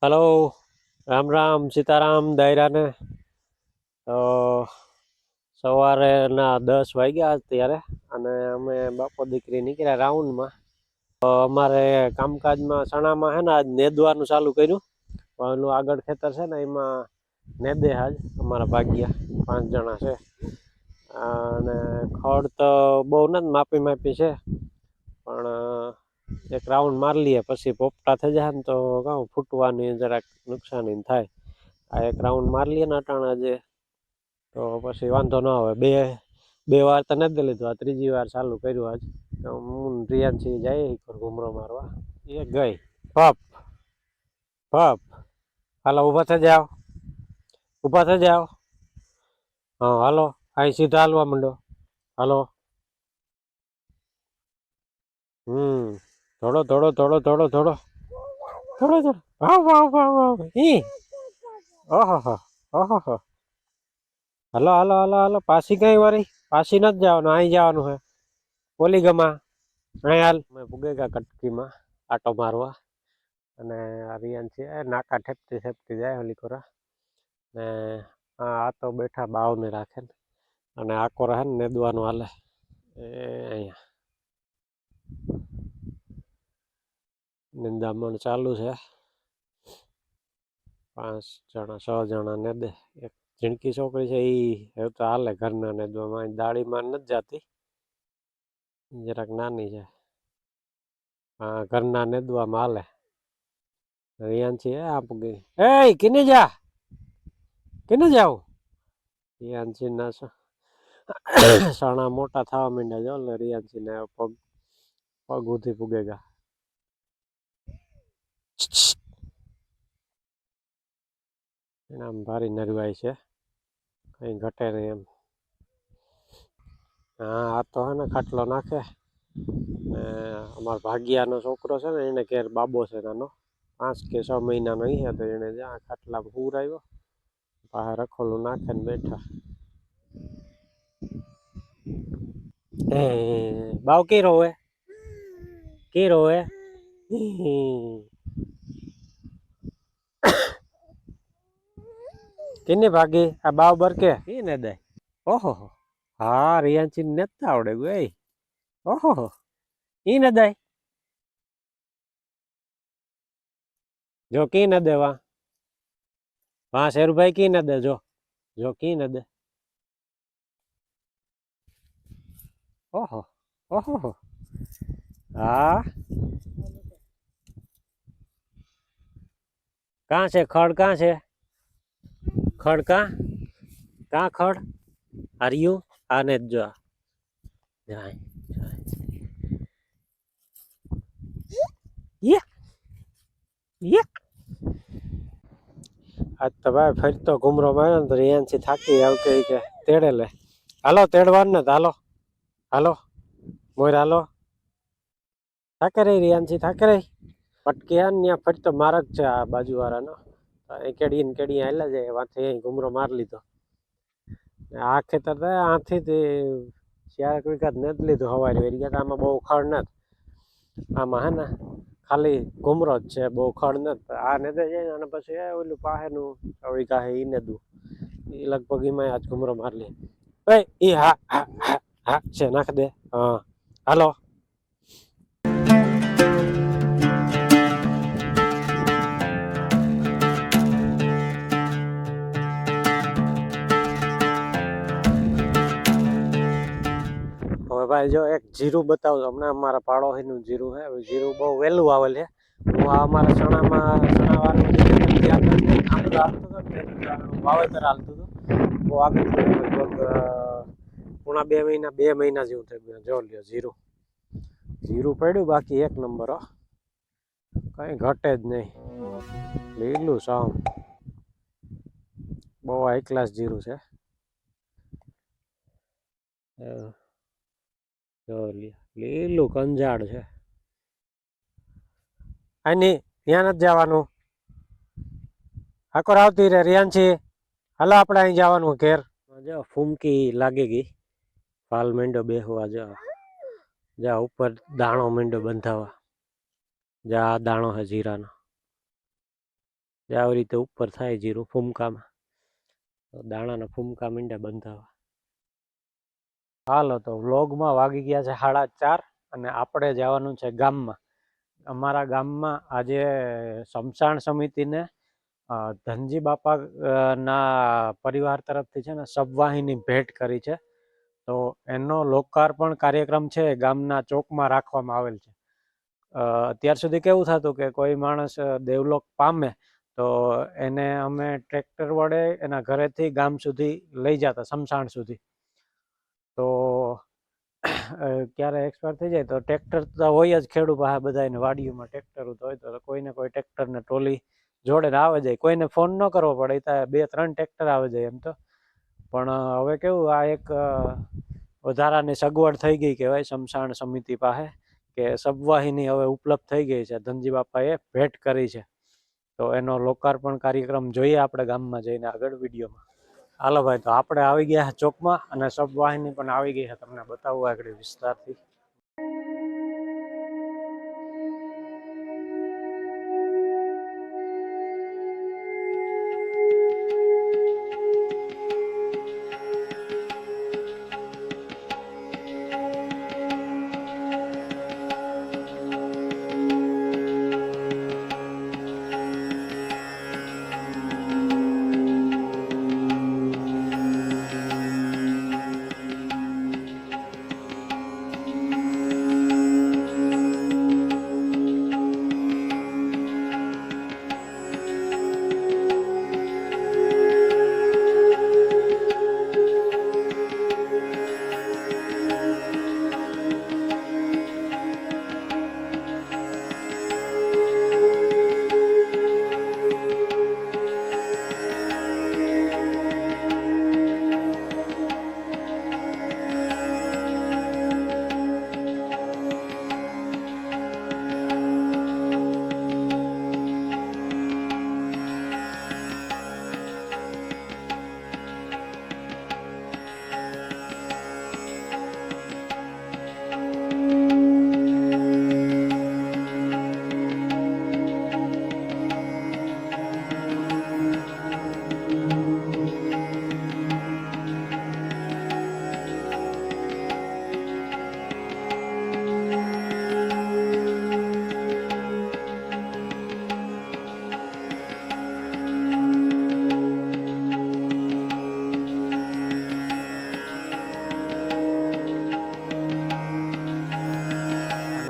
Hello Ram Ram Sitaram दायरा ने तो सवारे ना 10 वाग्या त्यारे अने अमे बापो दीकरी निकळ्या राउंड में। तो अमारे कामकाज में सणा में है आज नेदवानुं चालू कर्युं। पेલું આગળ ખેતર છે ને એમાં નેદે આજ અમારા ભાગ્યા 5 જણા છે અને ખડ તો બહુ નથી માપી માપી છે પણ एक राउंड मार लिए पछी पोपटा थई जाए ने तो कहूं फूटवानी जरा नुकसानी थाय। आ एक राउंड मार लिए ने अटाणे जे तो पछी वांधो न आवे। बे बे वार तो नहीं लीधो, आ त्रीजी वार चालू कर्युं आज। હું રિયાનથી જાય ઘૂમરો મારવા એ ગઈ પપ પપ હાલો ઊભા થઈ જાઓ, ઊભા થઈ જાઓ। हाँ हालो आई सीधा हालवा मंडो हालो। थोड़ो थोड़ो थोड़ो थोड़ो थोड़ो थोड़ो थोड़ो वाह वाह वाह वाह ई ओहो ओहो हालो हालो हालो हालो पासी कई वारी पासी न जाओ आई जावानुं है ओली गमा आई हाल मैं पुगेगा कटकी में आटो मारवा अने रियान छे नाका ठेपती ठेपती जाए ओली कोरा ने आ तो बैठा बाव ने राखे अने आको रहे ने नेदवानुं हाले अहींया निंदामण चालू है। 5 जना 6 जना ने दे एक झीणकी छोकरी है ई तो हाले घरना नेदवामां दाड़ी में नथी जाती जराक नानी है। हाँ घरना नेदवामां हाले रियांची है आप गई ए किने जाओ रियांची ना सणा मोटा थवा માંડ્યા जो रियांची ने पग पग उठी पुगेगा। भारी नरवाई है कहीं घटे नहीं एम। हाँ आ तो है ना खाटलो नाखे अमार भाग्यानो छोकरो छे ने एने घेर बाबो छे नानो 5 के 6 महीनानो ही है तो एने ज्यां खाटला हुराव्यो पाछे रखोलुं नाखे ने बैठा। बाव की रोवे किन्नी भागी आ बाव बरके की ने दे ओहो हाँ रियांची ने आवड़े गई ओहो ई ने दे जो की न दे वहां शेर भाई की न दे जो जो की न दे ओहो ओहो हाँ कहाँ से खड़ कहाँ से खड़ कहाँ खड़ हरियू आने जो जाए ये आज तो भाई फिर तो घूमरो मारे तो रियांची थाकी आव के तेड़े ले हालो तेड़वान ने हालो हालो मोर हालो थाके रही रियांची थाके रही पटकी है फिर तो मार्ग है आ बाजू वाला नो केड़ी हाला जाए वहां घूमरो मार लीधो आ खेतर तो आथी थी चार वीघा ने लीधो हवारी वेरी गया आम बहु खड़ न आम है ना खाली घूमरो ज छे बहु खड़ न आ ने जाए पछी ओलू पाहेनु वीघा है ई नेदू ई लगभग ई आज घूमरो मार ली ए ई हा हा हा हा छे नाख दे हाँ हालो। હવે ભાઈ જો એક જીરું બતાવું હમણાં અમારા પાડોશીનું જીરું છે જીરું બહુ વહેલું આવેલ છે હું આ અમારા ચણામાં ચણાવાળું વાવેતર હાલતું હતું બહુ આગળ લગભગ પૂણા 2 મહિના જેવું થઈ ગયું જો લ્યો જીરું જીરું પડ્યું બાકી એક નંબર હો કઈ ઘટે જ નહીં લીલું સામ બહુ હાઈ ક્લાસ જીરું છે લીલું કંજાડ છે આની ત્યાં નથી જવાનું આકોર આવતી રે રિયાનછી હાલો આપણે અહીં જવાનું ઘેર જો ફૂમકી લાગી ગઈ ફાલ માંડ્યો બેહવા જા ઉપર દાણો માંડ્યો બંધાવા જા દાણો હે જીરાનો જે આવી રીતે ઉપર થાય જીરું ફૂમકામાં, તો દાણાના ફૂમકા મીંડા બંધાવા. હાલો તો વ્લોગમાં વાગી ગયા છે 4:30 અને આપણે જવાનું છે ગામમાં. અમારા ગામમાં આજે સ્મશાન સમિતિને ધનજી બાપા ના પરિવાર તરફથી છે ને સબવાહિની ભેટ કરી છે. તો એનો લોકાર્પણ કાર્યક્રમ છે ગામના ચોકમાં રાખવામાં આવેલ છે. અત્યાર સુધી કેવું થતું કે કોઈ માણસ દેવલોક પામે તો એને અમે ટ્રેક્ટર વડે એના ઘરેથી ગામ સુધી લઈ જતા, સ્મશાન સુધી. તો ક્યારે એક્સપાયર થઈ જાય તો ટ્રેક્ટર તો હોય જ ખેડૂત પાસે, બધાને વાડીઓમાં ટ્રેક્ટર હોય તો કોઈને કોઈ ટ્રેક્ટરને ટ્રોલી જોડે આવે જાય. કોઈને ફોન ન કરવો પડે, ત્યાં 2-3 ટ્રેક્ટર આવે જાય એમ તો. પણ હવે કેવું, આ એક વધારાની સગવડ થઈ ગઈ કહેવાય સ્મશાન સમિતિ પાસે, કે સબવાહિની હવે ઉપલબ્ધ થઈ ગઈ છે. ધનજી બાપાએ ભેટ કરી છે. તો એનો લોકાર્પણ કાર્યક્રમ જોઈએ આપણે ગામમાં જઈને આગળ વિડીયોમાં. હાલો ભાઈ, તો આપણે આવી ગયા ચોકમાં અને સબવાહિની પણ આવી ગઈ છે, તમને બતાવું આગળ વિસ્તારથી.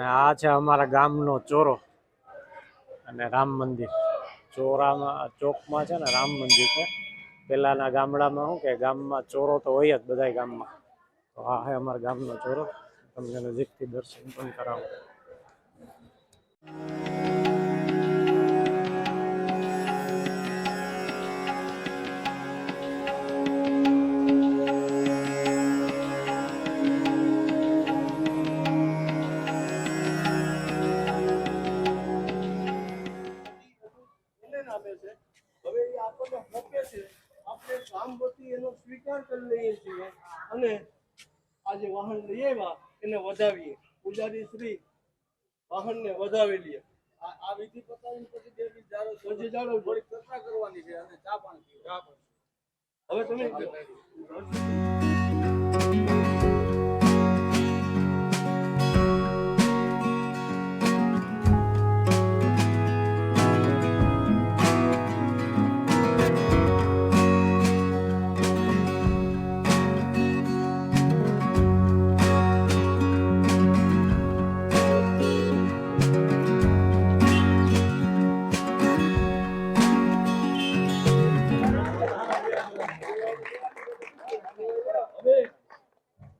આ છે અમારા ગામનો ચોરો અને રામ મંદિર. ચોરામાં, ચોકમાં છે ને રામ મંદિર છે. પેલાના ગામડામાં શું કે ગામમાં ચોરો તો હોય જ બધા ગામમાં. તો આ છે અમારા ગામનો ચોરો, તમને નજીકથી દર્શન પણ કરાવો. સ્વીકાર કરી લઈએ છીએ અને આજે વાહન લઈ આવ્યા એને વધાવીએ. પૂજારી શ્રી વાહનને વધાવી લઈએ. આ વિધિ પતાવીને પછી જાડો થોડી ચર્ચા કરવાની છે અને ચા પાણી હવે તમે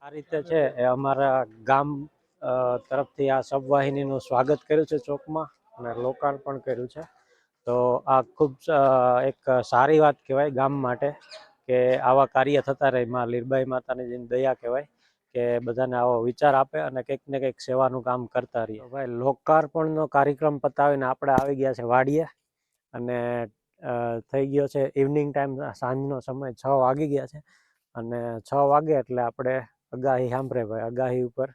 આ રીતે છે એ અમારા ગામ તરફથી આ સબવાહિનીનું સ્વાગત કર્યું છે ચોકમાં અને લોકાર્પણ કર્યું છે. તો આ ખૂબ એક સારી વાત કહેવાય ગામ માટે, કે આવા કાર્ય થતા રહે. માં લીરબાઈ માતાની જેની દયા કહેવાય કે બધાને આવો વિચાર આપે અને કંઈક ને કંઈક સેવાનું કામ કરતા રહીએ. ભાઈ, લોકાર્પણનો કાર્યક્રમ પતાવીને આપણે આવી ગયા છે વાડીએ અને થઈ ગયો છે ઇવનિંગ ટાઈમ, સાંજનો સમય 6 વાગી ગયા છે. અને 6 વાગે એટલે આપણે અગાહી સાંભળે ભાઈ, અગાહી ઉપર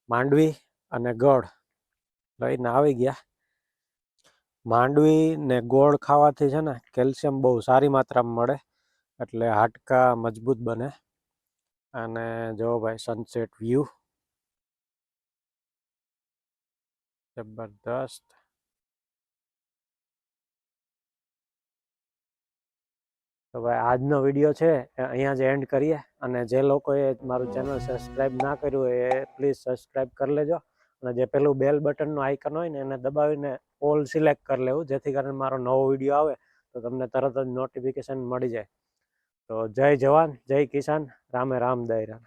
માંડવી અને ગળ લઈને આવી ગયા. માંડવી ને ગોળ ખાવાથી છે ને કેલ્શિયમ બહુ સારી માત્રામાં મળે, એટલે હાડકા મજબૂત બને. અને જો ભાઈ સનસેટ વ્યૂ જબરદસ્ત. તો ભાઈ આજનો વિડીયો છે એ અહીંયા જ એન્ડ કરીએ. અને જે લોકોએ મારું ચેનલ સબસ્ક્રાઈબ ના કર્યું હોય એ પ્લીઝ સબસ્ક્રાઈબ કરી લેજો. અને જે પેલું બેલ બટનનું આઇકન હોય ને એને દબાવીને ઓલ સિલેક્ટ કરી લેવું, જેથી કરીને મારો નવો વિડીયો આવે તો તમને તરત જ નોટિફિકેશન મળી જાય. તો જય જવાન, જય કિસાન, રામે રામ દયરા.